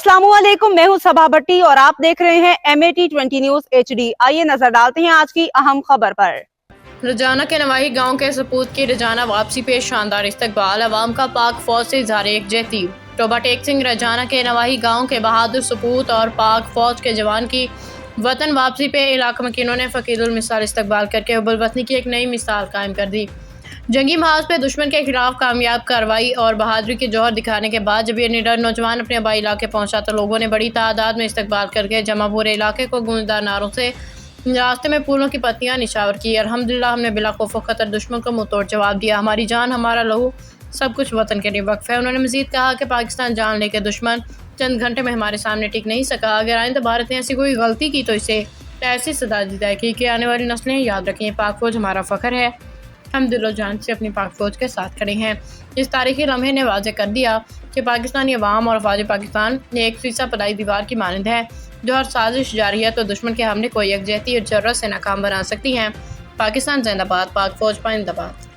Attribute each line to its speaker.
Speaker 1: अस्सलाम वालेकुम, मैं हूं सबा भट्टी और आप देख रहे हैं MAT20 न्यूज HD। आइए नजर डालते हैं आज की अहम खबर पर।
Speaker 2: रजाना के नवाही गांव के सपूत की रजाना वापसी पे शानदार इस्तकबाल, अवाम का पाक फौज से इजहार यकजहती। टोबा टेक सिंह रजाना के नवाही गांव के बहादुर सपूत और पाक फौज के जवान की वतन वापसी पे इलाका मकीनों ने फ़कीरुल मिसाल इस्तकबाल करके हुब्बुल वतनी की एक नई मिसाल कायम कर दी। जंगी महाज पे दुश्मन के खिलाफ कामयाब कार्रवाई और बहादुरी के जौहर दिखाने के बाद जब ये निडर नौजवान अपने आबाई इलाके पहुंचा तो लोगों ने बड़ी तादाद में इस्तकबाल करके जमा पूरे इलाके को गूंजदार नारों से रास्ते में फूलों की पत्तियां निशावर की। अल्हम्दुलिल्लाह, हमने बिला खौफ खतर दुश्मन को मुंह तोड़ जवाब दिया। हमारी जान, हमारा लहू, सब कुछ वतन के लिए वक्फ है। उन्होंने मजीद कहा कि पाकिस्तान जान लेके दुश्मन चंद घंटे में हमारे सामने टिक नहीं सका। अगर आइंदा भारत ने ऐसी कोई गलती की तो इसे ऐसी सजा दी जाएगी कि आने वाली नस्लें याद रखें, पाक फौज हमारा फ़ख्र है। हम दिलो जान से अपनी पाक फौज के साथ खड़े हैं। इस तारीखी लम्हे ने वाज़ेह कर दिया कि पाकिस्तानी अवाम और अफवाज पाकिस्तान एक सीसा पलाई दीवार की मानंद है जो हर साजिश जारी है तो दुश्मन के हमले को यकजहती और जर्रत से नाकाम बना सकती हैं। पाकिस्तान जिंदाबाद, पाक फौज पाइंदाबाद।